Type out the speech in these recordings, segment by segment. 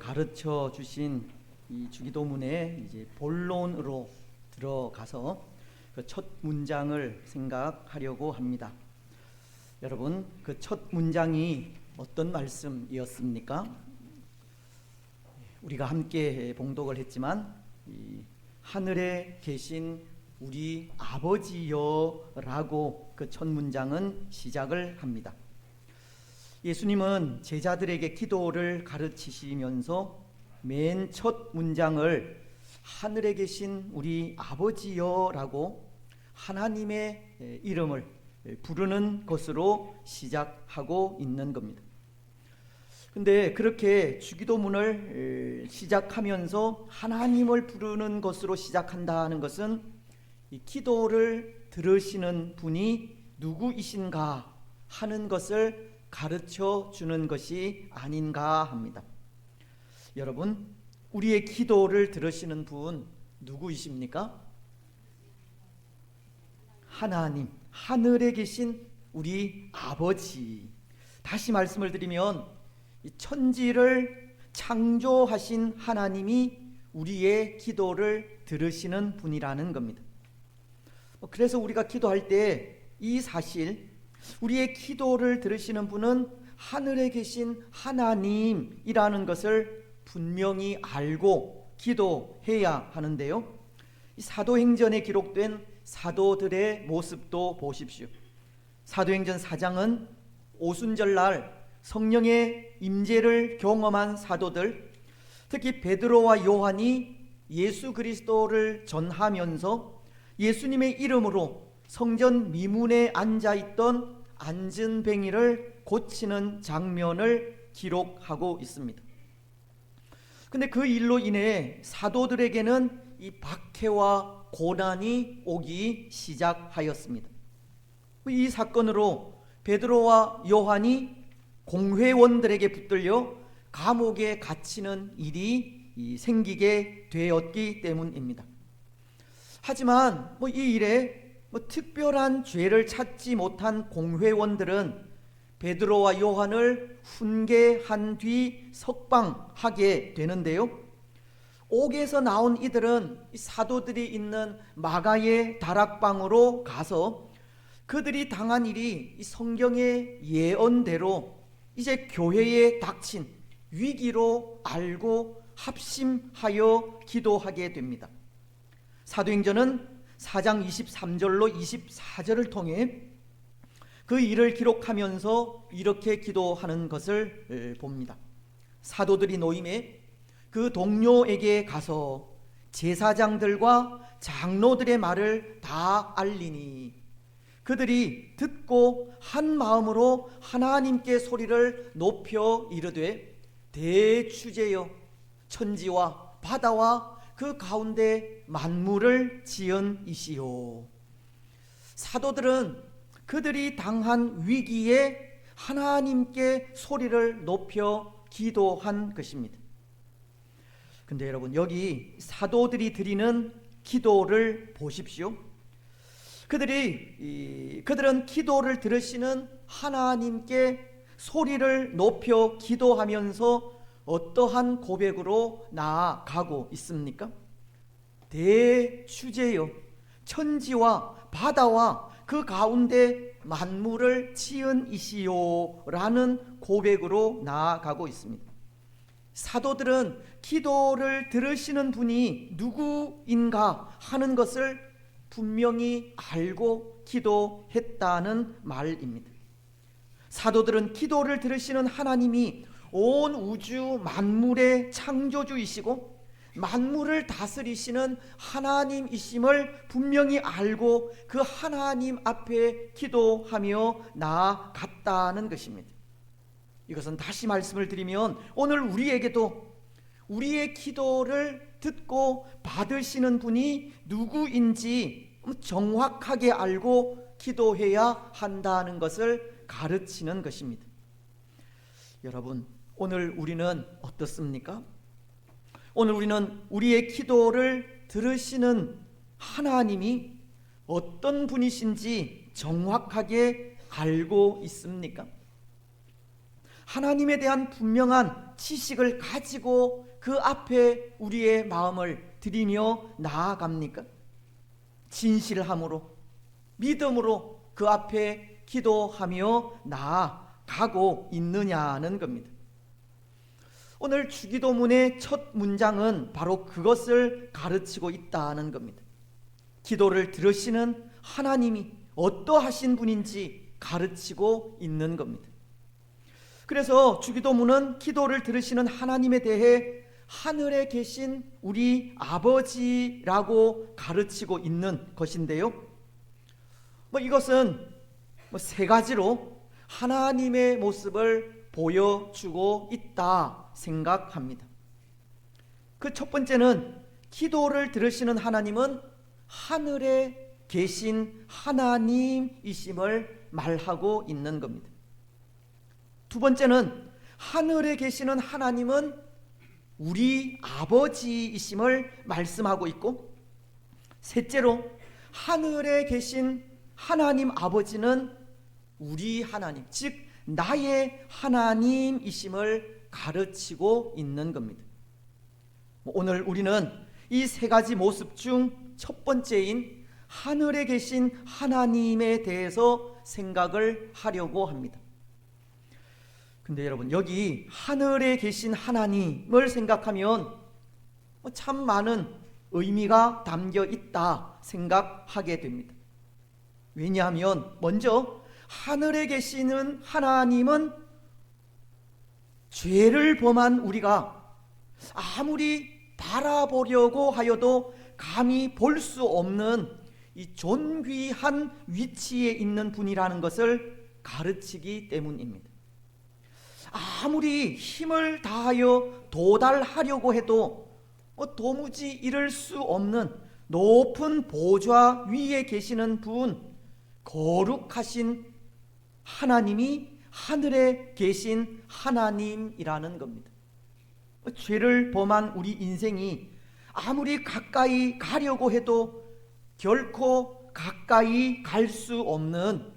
가르쳐 주신 이 주기도문의 이제 본론으로 들어가서 그 첫 문장을 생각하려고 합니다. 여러분, 그 첫 문장이 어떤 말씀이었습니까? 우리가 함께 봉독을 했지만 이 하늘에 계신 우리 아버지여라고 그 첫 문장은 시작을 합니다. 예수님은 제자들에게 기도를 가르치시면서 맨 첫 문장을 하늘에 계신 우리 아버지여라고 하나님의 이름을 부르는 것으로 시작하고 있는 겁니다. 근데 그렇게 주기도문을 시작하면서 하나님을 부르는 것으로 시작한다는 것은 이 기도를 들으시는 분이 누구이신가 하는 것을 가르쳐 주는 것이 아닌가 합니다. 여러분, 우리의 기도를 들으시는 분 누구이십니까? 하나님, 하늘에 계신 우리 아버지. 다시 말씀을 드리면 이 천지를 창조하신 하나님이 우리의 기도를 들으시는 분이라는 겁니다. 그래서 우리가 기도할 때 이 사실, 우리의 기도를 들으시는 분은 하늘에 계신 하나님이라는 것을 분명히 알고 기도해야 하는데요, 사도행전에 기록된 사도들의 모습도 보십시오. 사도행전 4장은 오순절날 성령의 임재를 경험한 사도들, 특히 베드로와 요한이 예수 그리스도를 전하면서 예수님의 이름으로 성전 미문에 앉아있던 안진뱅이를 고치는 장면을 기록하고 있습니다. 근데 그 일로 인해 사도들에게는 이 박해와 고난이 오기 시작하였습니다. 이 사건으로 베드로와 요한이 공회원들에게 붙들려 감옥에 갇히는 일이 생기게 되었기 때문입니다. 하지만 이 일에 특별한 죄를 찾지 못한 공회원들은 베드로와 요한을 훈계한 뒤 석방하게 되는데요, 옥에서 나온 이들은 사도들이 있는 마가의 다락방으로 가서 그들이 당한 일이 성경의 예언대로 이제 교회에 닥친 위기로 알고 합심하여 기도하게 됩니다. 사도행전은 4장 23절로 24절을 통해 그 일을 기록하면서 이렇게 기도하는 것을 봅니다. 사도들이 노임에 그 동료에게 가서 제사장들과 장로들의 말을 다 알리니 그들이 듣고 한 마음으로 하나님께 소리를 높여 이르되 대주제여 천지와 바다와 그 가운데 만물을 지은 이시오. 사도들은 그들이 당한 위기에 하나님께 소리를 높여 기도한 것입니다. 근데 여러분, 여기 사도들이 드리는 기도를 보십시오. 그들은 기도를 들으시는 하나님께 소리를 높여 기도하면서 어떠한 고백으로 나아가고 있습니까? 대주제여 천지와 바다와 그 가운데 만물을 지은 이시오 라는 고백으로 나아가고 있습니다. 사도들은 기도를 들으시는 분이 누구인가 하는 것을 분명히 알고 기도했다는 말입니다. 사도들은 기도를 들으시는 하나님이 온 우주 만물의 창조주이시고 만물을 다스리시는 하나님이심을 분명히 알고 그 하나님 앞에 기도하며 나아갔다는 것입니다. 이것은 다시 말씀을 드리면 오늘 우리에게도 우리의 기도를 듣고 받으시는 분이 누구인지 정확하게 알고 기도해야 한다는 것을 가르치는 것입니다. 여러분, 오늘 우리는 어떻습니까? 오늘 우리는 우리의 기도를 들으시는 하나님이 어떤 분이신지 정확하게 알고 있습니까? 하나님에 대한 분명한 지식을 가지고 그 앞에 우리의 마음을 드리며 나아갑니까? 진실함으로, 믿음으로 그 앞에 기도하며 나아가고 있느냐는 겁니다. 오늘 주기도문의 첫 문장은 바로 그것을 가르치고 있다는 겁니다. 기도를 들으시는 하나님이 어떠하신 분인지 가르치고 있는 겁니다. 그래서 주기도문은 기도를 들으시는 하나님에 대해 하늘에 계신 우리 아버지라고 가르치고 있는 것인데요. 이것은 세 가지로 하나님의 모습을 보여주고 있다 생각합니다. 그 첫 번째는 기도를 들으시는 하나님은 하늘에 계신 하나님이심을 말하고 있는 겁니다. 두 번째는 하늘에 계시는 하나님은 우리 아버지이심을 말씀하고 있고, 셋째로 하늘에 계신 하나님 아버지는 우리 하나님, 즉 나의 하나님이심을 가르치고 있는 겁니다. 오늘 우리는 이 세 가지 모습 중 첫 번째인 하늘에 계신 하나님에 대해서 생각을 하려고 합니다. 근데 여러분, 여기 하늘에 계신 하나님을 생각하면 참 많은 의미가 담겨 있다 생각하게 됩니다. 왜냐하면 먼저 하늘에 계시는 하나님은 죄를 범한 우리가 아무리 바라보려고 하여도 감히 볼 수 없는 이 존귀한 위치에 있는 분이라는 것을 가르치기 때문입니다. 아무리 힘을 다하여 도달하려고 해도 도무지 이룰 수 없는 높은 보좌 위에 계시는 분, 거룩하신 하나님이 하늘에 계신 하나님이라는 겁니다. 죄를 범한 우리 인생이 아무리 가까이 가려고 해도 결코 가까이 갈 수 없는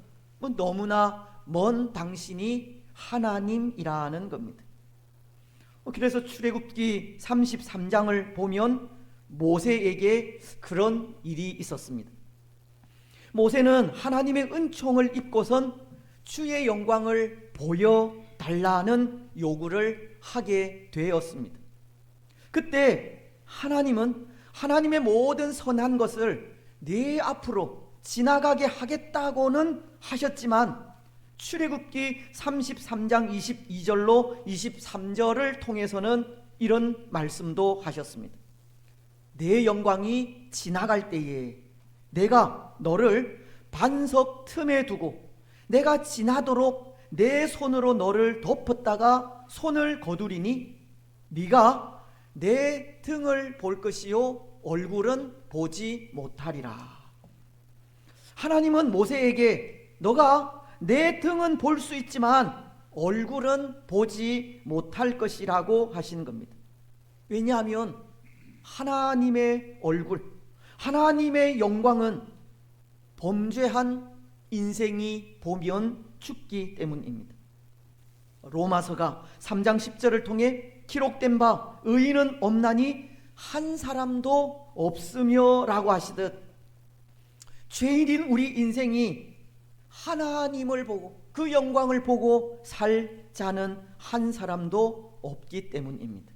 너무나 먼 당신이 하나님이라는 겁니다. 그래서 출애굽기 33장을 보면 모세에게 그런 일이 있었습니다. 모세는 하나님의 은총을 입고선 주의 영광을 보여달라는 요구를 하게 되었습니다. 그때 하나님은 하나님의 모든 선한 것을 네 앞으로 지나가게 하겠다고는 하셨지만 출애굽기 33장 22절로 23절을 통해서는 이런 말씀도 하셨습니다. 내 영광이 지나갈 때에 내가 너를 반석 틈에 두고 내가 지나도록 내 손으로 너를 덮었다가 손을 거두리니 네가 내 등을 볼 것이요 얼굴은 보지 못하리라. 하나님은 모세에게 너가 내 등은 볼 수 있지만 얼굴은 보지 못할 것이라고 하신 겁니다. 왜냐하면 하나님의 얼굴, 하나님의 영광은 범죄한 인생이 보면 죽기 때문입니다. 로마서가 3장 10절을 통해 기록된 바 의인은 없나니 한 사람도 없으며 라고 하시듯 죄인인 우리 인생이 하나님을 보고 그 영광을 보고 살 자는 한 사람도 없기 때문입니다.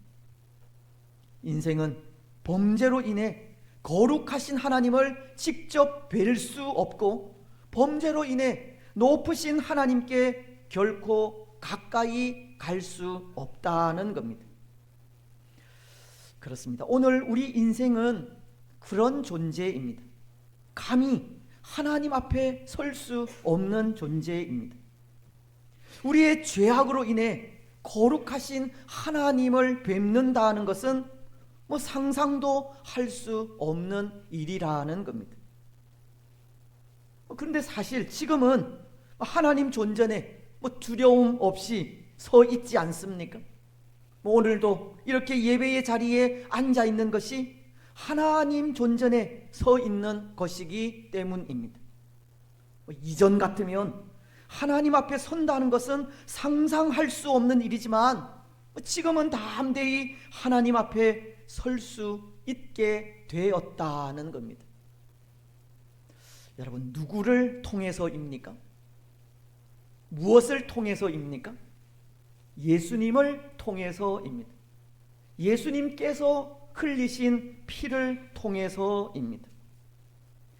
인생은 범죄로 인해 거룩하신 하나님을 직접 뵐 수 없고 범죄로 인해 높으신 하나님께 결코 가까이 갈 수 없다는 겁니다. 그렇습니다. 오늘 우리 인생은 그런 존재입니다. 감히 하나님 앞에 설 수 없는 존재입니다. 우리의 죄악으로 인해 거룩하신 하나님을 뵙는다는 것은 상상도 할 수 없는 일이라는 겁니다. 그런데 사실 지금은 하나님 존전에 두려움 없이 서 있지 않습니까? 오늘도 이렇게 예배의 자리에 앉아 있는 것이 하나님 존전에 서 있는 것이기 때문입니다. 이전 같으면 하나님 앞에 선다는 것은 상상할 수 없는 일이지만 지금은 담대히 하나님 앞에 설 수 있게 되었다는 겁니다. 여러분, 누구를 통해서입니까? 무엇을 통해서입니까? 예수님을 통해서입니다. 예수님께서 흘리신 피를 통해서입니다.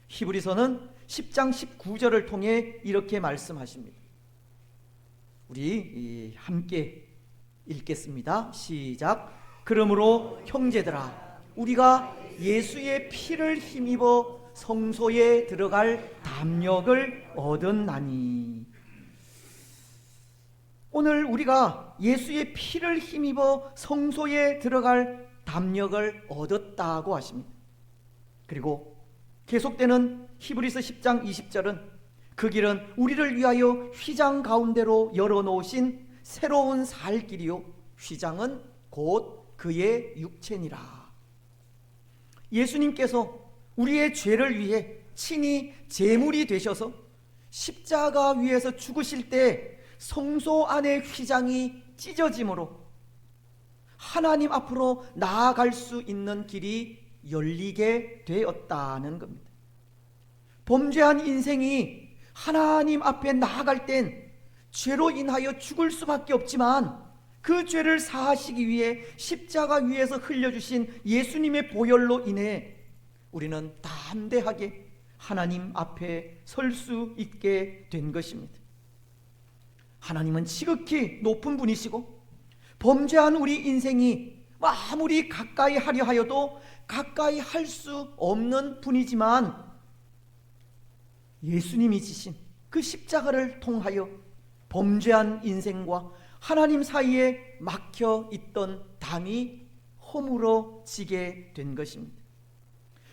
히브리서는 10장 19절을 통해 이렇게 말씀하십니다. 우리 함께 읽겠습니다. 시작. 그러므로 형제들아, 우리가 예수의 피를 힘입어 성소에 들어갈 담력을 얻었나니. 오늘 우리가 예수의 피를 힘입어 성소에 들어갈 담력을 얻었다고 하십니다. 그리고 계속되는 히브리서 10장 20절은 그 길은 우리를 위하여 휘장 가운데로 열어놓으신 새로운 살 길이요 휘장은 곧 그의 육체니라. 예수님께서 우리의 죄를 위해 친히 제물이 되셔서 십자가 위에서 죽으실 때 성소 안의 휘장이 찢어짐으로 하나님 앞으로 나아갈 수 있는 길이 열리게 되었다는 겁니다. 범죄한 인생이 하나님 앞에 나아갈 땐 죄로 인하여 죽을 수밖에 없지만 그 죄를 사하시기 위해 십자가 위에서 흘려주신 예수님의 보혈로 인해 우리는 담대하게 하나님 앞에 설 수 있게 된 것입니다. 하나님은 지극히 높은 분이시고 범죄한 우리 인생이 아무리 가까이 하려 하여도 가까이 할 수 없는 분이지만 예수님이 지신 그 십자가를 통하여 범죄한 인생과 하나님 사이에 막혀 있던 담이 허물어지게 된 것입니다.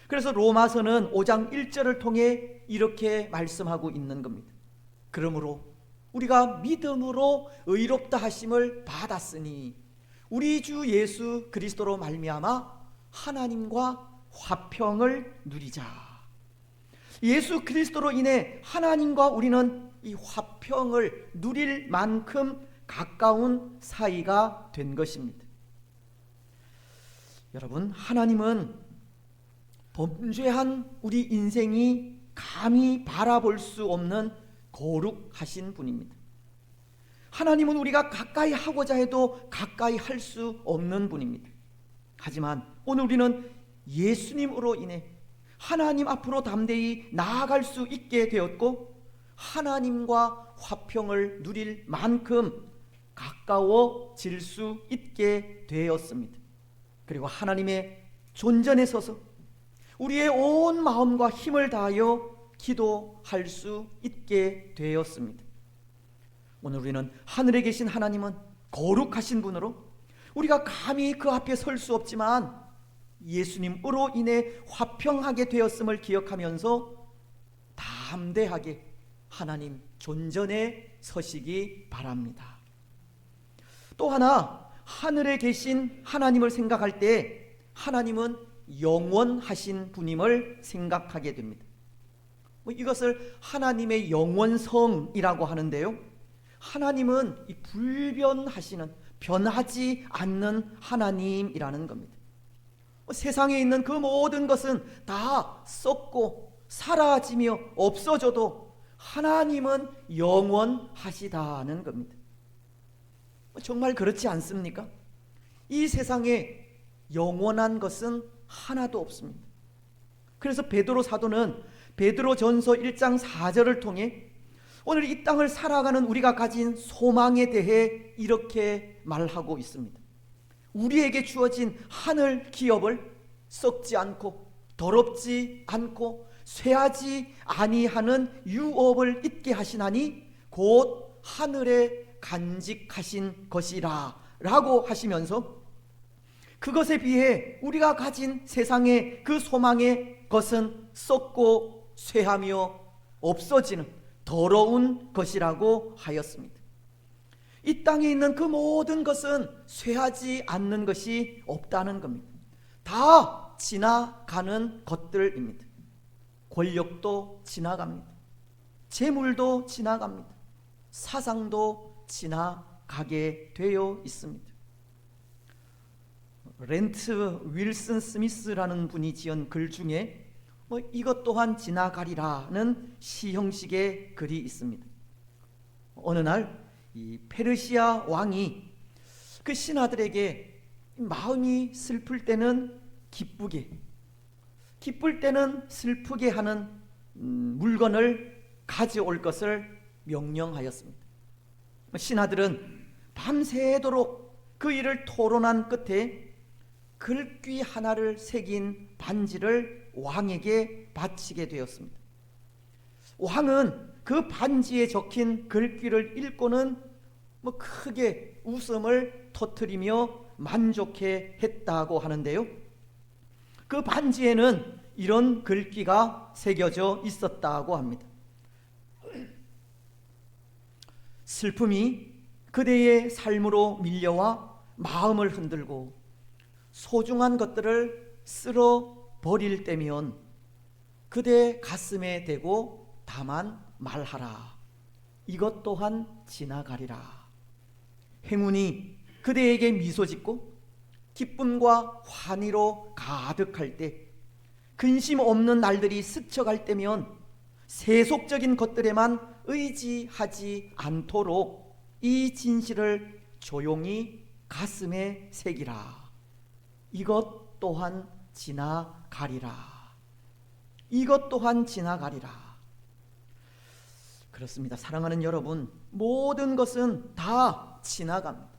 그래서 로마서는 5장 1절을 통해 이렇게 말씀하고 있는 겁니다. 그러므로 우리가 믿음으로 의롭다 하심을 받았으니 우리 주 예수 그리스도로 말미암아 하나님과 화평을 누리자. 예수 그리스도로 인해 하나님과 우리는 이 화평을 누릴 만큼 가까운 사이가 된 것입니다. 여러분, 하나님은 범죄한 우리 인생이 감히 바라볼 수 없는 거룩하신 분입니다. 하나님은 우리가 가까이 하고자 해도 가까이 할 수 없는 분입니다. 하지만 오늘 우리는 예수님으로 인해 하나님 앞으로 담대히 나아갈 수 있게 되었고 하나님과 화평을 누릴 만큼 가까워질 수 있게 되었습니다. 그리고 하나님의 존전에 서서 우리의 온 마음과 힘을 다하여 기도할 수 있게 되었습니다. 오늘 우리는 하늘에 계신 하나님은 거룩하신 분으로 우리가 감히 그 앞에 설 수 없지만 예수님으로 인해 화평하게 되었음을 기억하면서 담대하게 하나님 존전에 서시기 바랍니다. 또 하나, 하늘에 계신 하나님을 생각할 때 하나님은 영원하신 분임을 생각하게 됩니다. 이것을 하나님의 영원성이라고 하는데요, 하나님은 이 불변하시는, 변하지 않는 하나님이라는 겁니다. 세상에 있는 그 모든 것은 다 썩고 사라지며 없어져도 하나님은 영원하시다는 겁니다. 정말 그렇지 않습니까? 이 세상에 영원한 것은 하나도 없습니다. 그래서 베드로 사도는 베드로전서 1장 4절을 통해 오늘 이 땅을 살아가는 우리가 가진 소망에 대해 이렇게 말하고 있습니다. 우리에게 주어진 하늘 기업을 썩지 않고 더럽지 않고 쇠하지 아니하는 유업을 잊게 하시나니 곧 하늘에 간직하신 것이라 라고 하시면서 그것에 비해 우리가 가진 세상의 그 소망의 것은 썩고 쇠하며 없어지는 더러운 것이라고 하였습니다. 이 땅에 있는 그 모든 것은 쇠하지 않는 것이 없다는 겁니다. 다 지나가는 것들입니다. 권력도 지나갑니다. 재물도 지나갑니다. 사상도 지나가게 되어 있습니다. 렌트 윌슨 스미스라는 분이 지은 글 중에 이것 또한 지나가리라는 시 형식의 글이 있습니다. 어느 날 이 페르시아 왕이 그 신하들에게 마음이 슬플 때는 기쁘게, 기쁠 때는 슬프게 하는 물건을 가져올 것을 명령하였습니다. 신하들은 밤새도록 그 일을 토론한 끝에 글귀 하나를 새긴 반지를 왕에게 바치게 되었습니다. 왕은 그 반지에 적힌 글귀를 읽고는 크게 웃음을 터뜨리며 만족해 했다고 하는데요. 그 반지에는 이런 글귀가 새겨져 있었다고 합니다. 슬픔이 그대의 삶으로 밀려와 마음을 흔들고 소중한 것들을 쓸어 버릴 때면 그대 가슴에 대고 다만 말하라. 이것 또한 지나가리라. 행운이 그대에게 미소 짓고 기쁨과 환희로 가득할 때, 근심 없는 날들이 스쳐갈 때면 세속적인 것들에만 의지하지 않도록 이 진실을 조용히 가슴에 새기라. 이것 또한 지나가리라. 이것 또한 지나가리라. 그렇습니다. 사랑하는 여러분, 모든 것은 다 지나갑니다.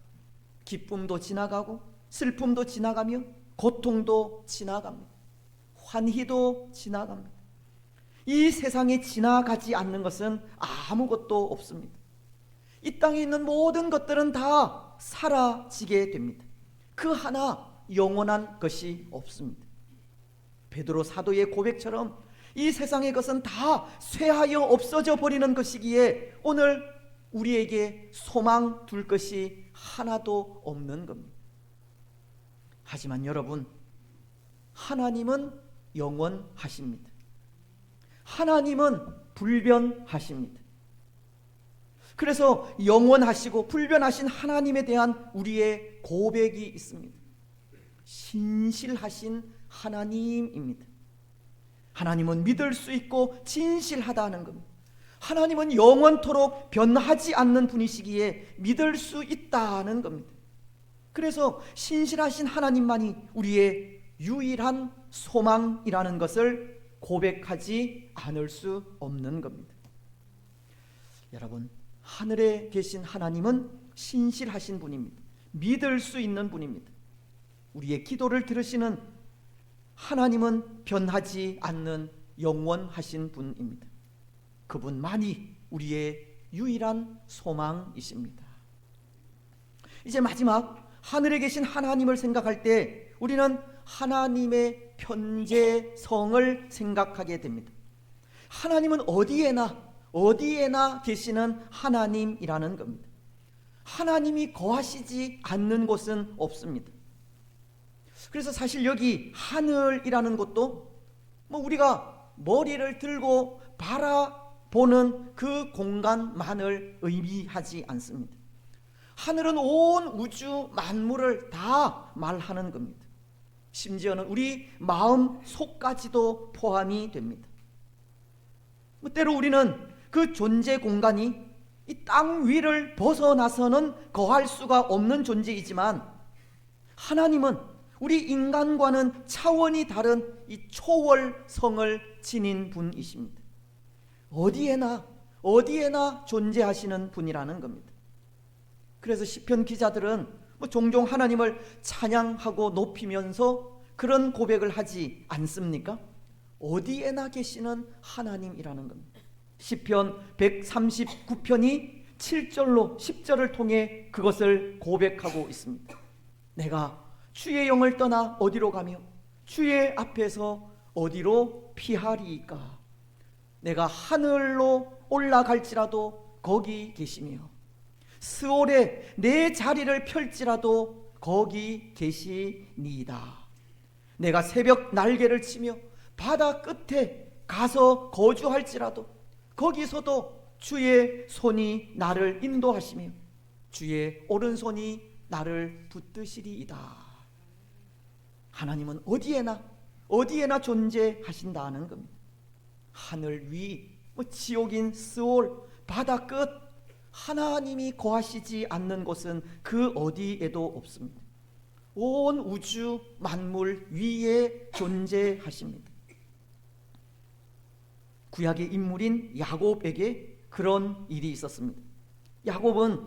기쁨도 지나가고 슬픔도 지나가며 고통도 지나갑니다. 환희도 지나갑니다. 이 세상에 지나가지 않는 것은 아무것도 없습니다. 이 땅에 있는 모든 것들은 다 사라지게 됩니다. 그 하나 영원한 것이 없습니다. 베드로 사도의 고백처럼 이 세상의 것은 다 쇠하여 없어져 버리는 것이기에 오늘 우리에게 소망 둘 것이 하나도 없는 겁니다. 하지만 여러분, 하나님은 영원하십니다. 하나님은 불변하십니다. 그래서 영원하시고 불변하신 하나님에 대한 우리의 고백이 있습니다. 신실하신 하나님입니다. 하나님은 믿을 수 있고 진실하다는 겁니다. 하나님은 영원토록 변하지 않는 분이시기에 믿을 수 있다는 겁니다. 그래서 신실하신 하나님만이 우리의 유일한 소망이라는 것을 고백하지 않을 수 없는 겁니다. 여러분, 하늘에 계신 하나님은 신실하신 분입니다. 믿을 수 있는 분입니다. 우리의 기도를 들으시는 하나님은 변하지 않는 영원하신 분입니다. 그분만이 우리의 유일한 소망이십니다. 이제 마지막, 하늘에 계신 하나님을 생각할 때 우리는 하나님의 편재성을 생각하게 됩니다. 하나님은 어디에나 계시는 하나님이라는 겁니다. 하나님이 거하시지 않는 곳은 없습니다. 그래서 사실 여기 하늘이라는 것도 우리가 머리를 들고 바라보는 그 공간만을 의미하지 않습니다. 하늘은 온 우주 만물을 다 말하는 겁니다. 심지어는 우리 마음 속까지도 포함이 됩니다. 때로 우리는 그 존재 공간이 이 땅 위를 벗어나서는 거할 수가 없는 존재이지만 하나님은 우리 인간과는 차원이 다른 이 초월성을 지닌 분이십니다. 어디에나 존재하시는 분이라는 겁니다. 그래서 시편 기자들은 종종 하나님을 찬양하고 높이면서 그런 고백을 하지 않습니까? 어디에나 계시는 하나님이라는 겁니다. 시편 139편이 7절로 10절을 통해 그것을 고백하고 있습니다. 내가 주의 영을 떠나 어디로 가며 주의 앞에서 어디로 피하리이까? 내가 하늘로 올라갈지라도 거기 계시며 스올에 내 자리를 펼지라도 거기 계시니이다. 내가 새벽 날개를 치며 바다 끝에 가서 거주할지라도 거기서도 주의 손이 나를 인도하시며 주의 오른손이 나를 붙드시리이다. 하나님은 어디에나 존재하신다는 겁니다. 하늘 위, 지옥인 스올, 바다 끝, 하나님이 거하시지 않는 곳은 그 어디에도 없습니다. 온 우주 만물 위에 존재하십니다. 구약의 인물인 야곱에게 그런 일이 있었습니다. 야곱은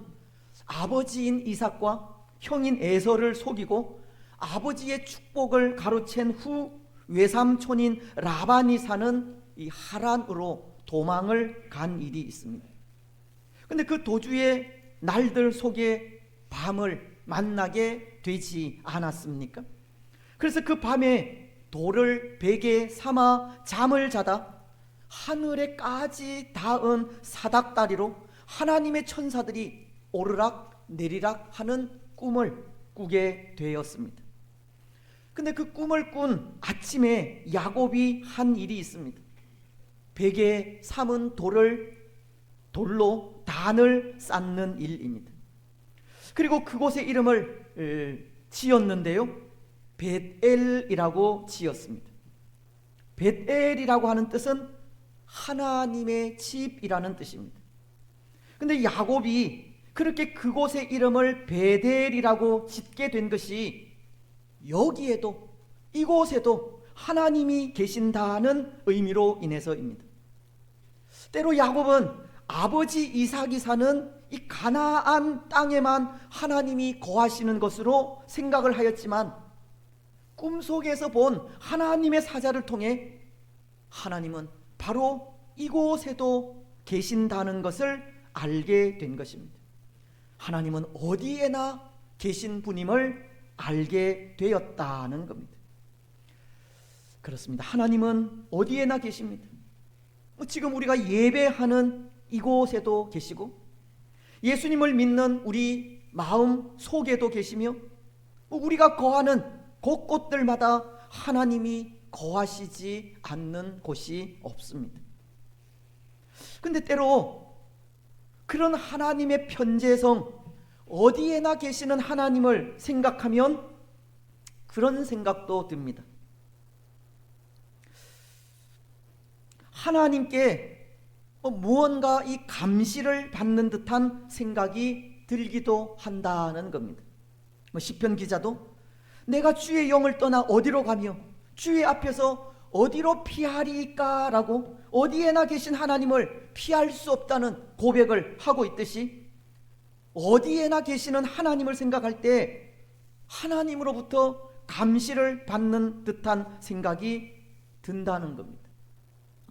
아버지인 이삭과 형인 에서를 속이고 아버지의 축복을 가로챈 후 외삼촌인 라반이 사는 이 하란으로 도망을 간 일이 있습니다. 근데 그 도주의 날들 속에 밤을 만나게 되지 않았습니까? 그래서 그 밤에 돌을 베개 삼아 잠을 자다 하늘에까지 닿은 사닥다리로 하나님의 천사들이 오르락 내리락 하는 꿈을 꾸게 되었습니다. 근데 그 꿈을 꾼 아침에 야곱이 한 일이 있습니다. 베개 삼은 돌로 단을 쌓는 일입니다. 그리고 그곳의 이름을 지었는데요, 벳엘이라고 지었습니다. 벳엘이라고 하는 뜻은 하나님의 집이라는 뜻입니다. 근데 야곱이 그렇게 그곳의 이름을 베델이라고 짓게 된 것이 여기에도, 이곳에도 하나님이 계신다는 의미로 인해서입니다. 때로 야곱은 아버지 이삭이 사는 이 가나안 땅에만 하나님이 거하시는 것으로 생각을 하였지만 꿈속에서 본 하나님의 사자를 통해 하나님은 바로 이곳에도 계신다는 것을 알게 된 것입니다. 하나님은 어디에나 계신 분임을 알게 되었다는 겁니다. 그렇습니다. 하나님은 어디에나 계십니다. 지금 우리가 예배하는 이곳에도 계시고 예수님을 믿는 우리 마음 속에도 계시며 우리가 거하는 곳곳들마다 하나님이 거하시지 않는 곳이 없습니다. 근데 때로 그런 하나님의 편재성, 어디에나 계시는 하나님을 생각하면 그런 생각도 듭니다. 하나님께 무언가 이 감시를 받는 듯한 생각이 들기도 한다는 겁니다. 시편 기자도 내가 주의 영을 떠나 어디로 가며 주의 앞에서 어디로 피하리까 라고 어디에나 계신 하나님을 피할 수 없다는 고백을 하고 있듯이 어디에나 계시는 하나님을 생각할 때 하나님으로부터 감시를 받는 듯한 생각이 든다는 겁니다.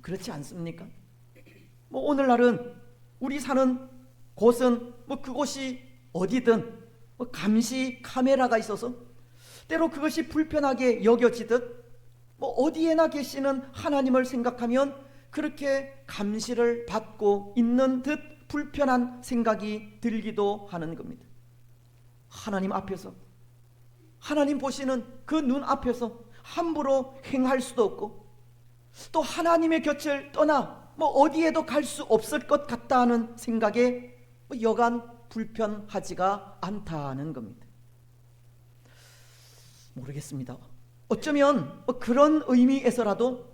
그렇지 않습니까? 오늘날은 우리 사는 곳은 그곳이 어디든 감시 카메라가 있어서 때로 그것이 불편하게 여겨지듯 어디에나 계시는 하나님을 생각하면 그렇게 감시를 받고 있는 듯 불편한 생각이 들기도 하는 겁니다. 하나님 앞에서, 하나님 보시는 그 눈 앞에서 함부로 행할 수도 없고 또 하나님의 곁을 떠나 어디에도 갈 수 없을 것 같다는 생각에 여간 불편하지가 않다는 겁니다. 모르겠습니다. 어쩌면 그런 의미에서라도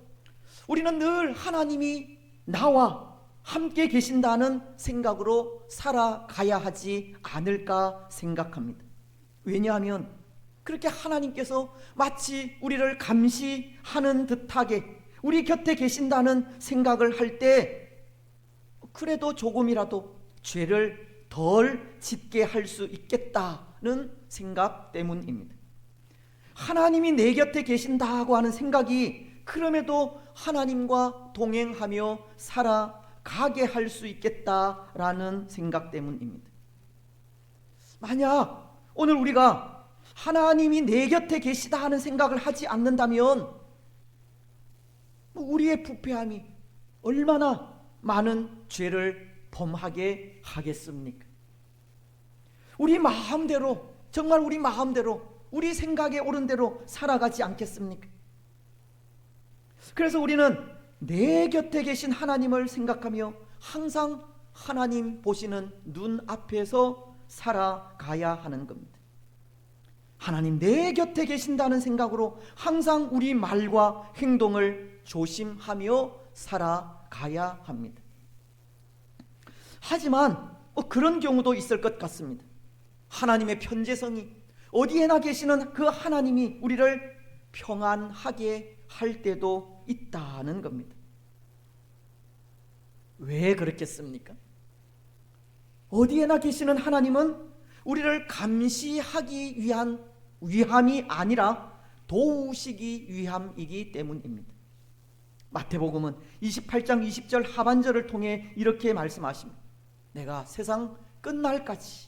우리는 늘 하나님이 나와 함께 계신다는 생각으로 살아가야 하지 않을까 생각합니다. 왜냐하면 그렇게 하나님께서 마치 우리를 감시하는 듯하게 우리 곁에 계신다는 생각을 할 때 그래도 조금이라도 죄를 덜 짓게 할 수 있겠다는 생각 때문입니다. 하나님이 내 곁에 계신다고 하는 생각이 그럼에도 하나님과 동행하며 살아가게 할 수 있겠다라는 생각 때문입니다. 만약 오늘 우리가 하나님이 내 곁에 계시다 하는 생각을 하지 않는다면 우리의 부패함이 얼마나 많은 죄를 범하게 하겠습니까? 우리 마음대로, 정말 우리 마음대로, 우리 생각에 옳은 대로 살아가지 않겠습니까? 그래서 우리는 내 곁에 계신 하나님을 생각하며 항상 하나님 보시는 눈 앞에서 살아가야 하는 겁니다. 하나님 내 곁에 계신다는 생각으로 항상 우리 말과 행동을 조심하며 살아가야 합니다. 하지만 그런 경우도 있을 것 같습니다. 하나님의 편재성이, 어디에나 계시는 그 하나님이 우리를 평안하게 할 때도 있다는 겁니다. 왜 그렇겠습니까? 어디에나 계시는 하나님은 우리를 감시하기 위한 위함이 아니라 도우시기 위함이기 때문입니다. 마태복음은 28장 20절 하반절을 통해 이렇게 말씀하십니다. 내가 세상 끝날까지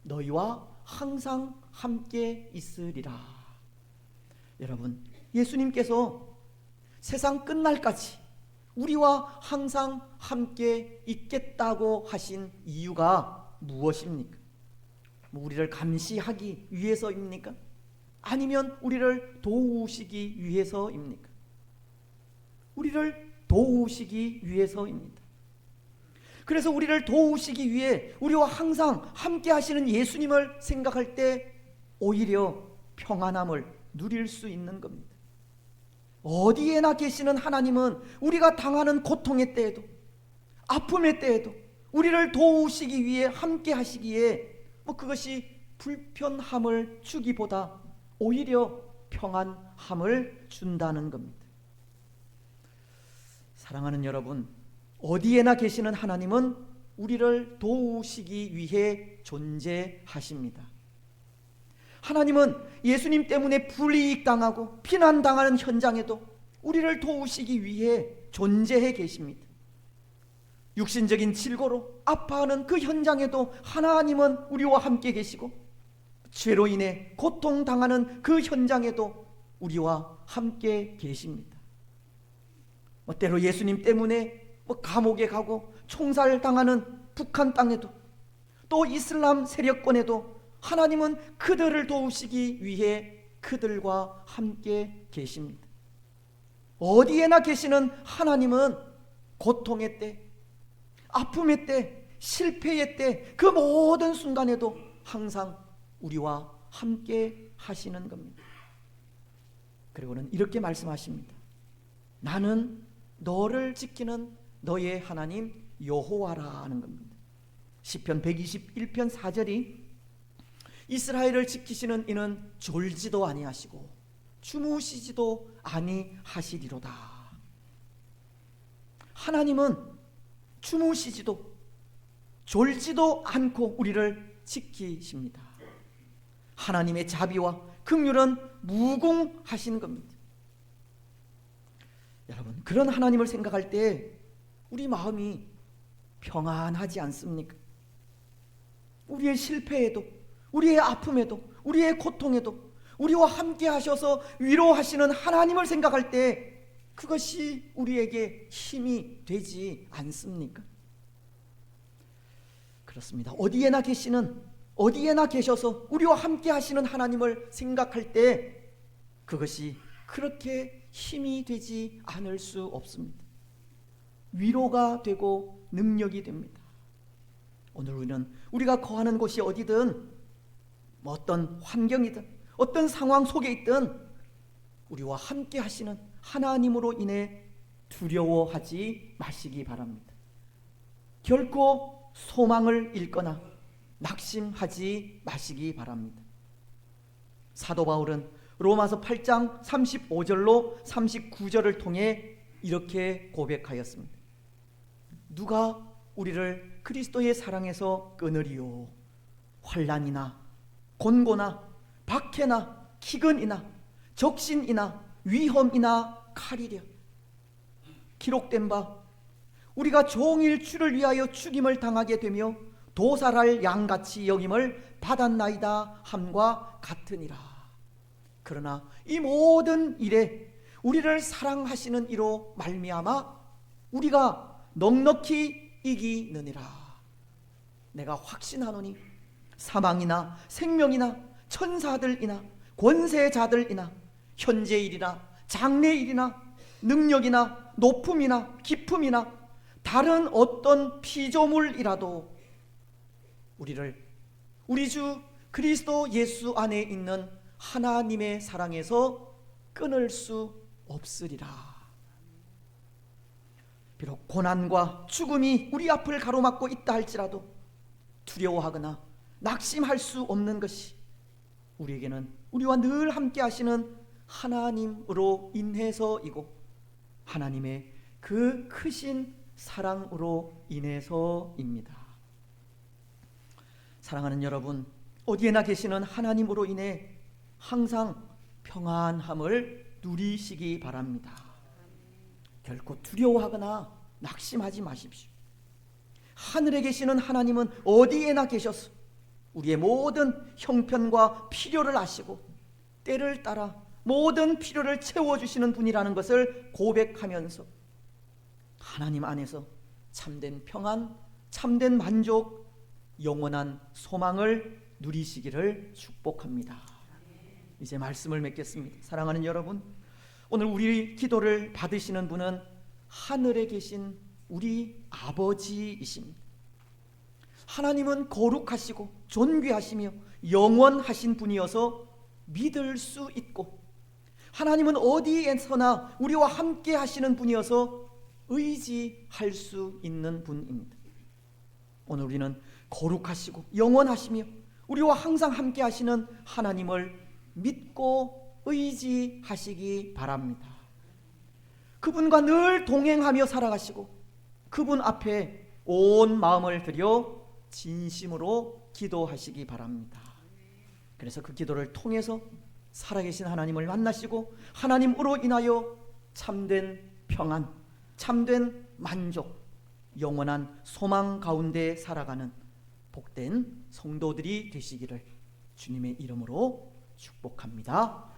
너희와 항상 함께 있으리라. 여러분, 예수님께서 세상 끝날까지 우리와 항상 함께 있겠다고 하신 이유가 무엇입니까? 우리를 감시하기 위해서입니까? 아니면 우리를 도우시기 위해서입니까? 우리를 도우시기 위해서입니다. 그래서 우리를 도우시기 위해 우리와 항상 함께 하시는 예수님을 생각할 때 오히려 평안함을 누릴 수 있는 겁니다. 어디에나 계시는 하나님은 우리가 당하는 고통의 때에도, 아픔의 때에도 우리를 도우시기 위해 함께 하시기에 그것이 불편함을 주기보다 오히려 평안함을 준다는 겁니다. 사랑하는 여러분, 어디에나 계시는 하나님은 우리를 도우시기 위해 존재하십니다. 하나님은 예수님 때문에 불이익당하고 피난당하는 현장에도 우리를 도우시기 위해 존재해 계십니다. 육신적인 질고로 아파하는 그 현장에도 하나님은 우리와 함께 계시고, 죄로 인해 고통당하는 그 현장에도 우리와 함께 계십니다. 때로 예수님 때문에 감옥에 가고 총살당하는 북한 땅에도, 또 이슬람 세력권에도 하나님은 그들을 도우시기 위해 그들과 함께 계십니다. 어디에나 계시는 하나님은 고통의 때, 아픔의 때, 실패의 때, 그 모든 순간에도 항상 우리와 함께 하시는 겁니다. 그리고는 이렇게 말씀하십니다. 나는 너를 지키는 너의 하나님 여호와라는 겁니다. 시편 121편 4절이 이스라엘을 지키시는 이는 졸지도 아니하시고 주무시지도 아니하시리로다. 하나님은 주무시지도 졸지도 않고 우리를 지키십니다. 하나님의 자비와 긍휼은 무궁하신 겁니다. 여러분, 그런 하나님을 생각할 때 우리 마음이 평안하지 않습니까? 우리의 실패에도, 우리의 아픔에도, 우리의 고통에도 우리와 함께 하셔서 위로하시는 하나님을 생각할 때 그것이 우리에게 힘이 되지 않습니까? 그렇습니다. 어디에나 계셔서 우리와 함께 하시는 하나님을 생각할 때 그것이 그렇게 힘이 되지 않을 수 없습니다. 위로가 되고 능력이 됩니다. 오늘 우리는 우리가 거하는 곳이 어디든, 어떤 환경이든, 어떤 상황 속에 있든 우리와 함께 하시는 하나님으로 인해 두려워하지 마시기 바랍니다. 결코 소망을 잃거나 낙심하지 마시기 바랍니다. 사도 바울은 로마서 8장 35절로 39절을 통해 이렇게 고백하였습니다. 누가 우리를 그리스도의 사랑에서 끊으리요? 환난이나 곤고나 박해나 기근이나 적신이나 위험이나 칼이랴. 기록된 바 우리가 종일 주를 위하여 죽임을 당하게 되며 도살할 양같이 여김을 받았나이다 함과 같으니라. 그러나 이 모든 일에 우리를 사랑하시는 이로 말미암아 우리가 넉넉히 이기느니라. 내가 확신하노니 사망이나 생명이나 천사들이나 권세자들이나 현재일이나 장래일이나 능력이나 높음이나 깊음이나 다른 어떤 피조물이라도 우리 주 그리스도 예수 안에 있는 하나님의 사랑에서 끊을 수 없으리라. 비록 고난과 죽음이 우리 앞을 가로막고 있다 할지라도 두려워하거나 낙심할 수 없는 것이 우리에게는 우리와 늘 함께 하시는 하나님으로 인해서이고 하나님의 그 크신 사랑으로 인해서입니다. 사랑하는 여러분, 어디에나 계시는 하나님으로 인해 항상 평안함을 누리시기 바랍니다. 결코 두려워하거나 낙심하지 마십시오. 하늘에 계시는 하나님은 어디에나 계셔서 우리의 모든 형편과 필요를 아시고 때를 따라 모든 필요를 채워주시는 분이라는 것을 고백하면서 하나님 안에서 참된 평안, 참된 만족, 영원한 소망을 누리시기를 축복합니다. 이제 말씀을 맺겠습니다. 사랑하는 여러분, 오늘 우리 기도를 받으시는 분은 하늘에 계신 우리 아버지이십니다. 하나님은 거룩하시고 존귀하시며 영원하신 분이어서 믿을 수 있고, 하나님은 어디에서나 우리와 함께 하시는 분이어서 의지할 수 있는 분입니다. 오늘 우리는 거룩하시고 영원하시며 우리와 항상 함께 하시는 하나님을 믿고 의지하시기 바랍니다. 그분과 늘 동행하며 살아가시고 그분 앞에 온 마음을 들여 진심으로 기도하시기 바랍니다. 그래서 그 기도를 통해서 살아계신 하나님을 만나시고 하나님으로 인하여 참된 평안, 참된 만족, 영원한 소망 가운데 살아가는 복된 성도들이 되시기를 주님의 이름으로 축복합니다.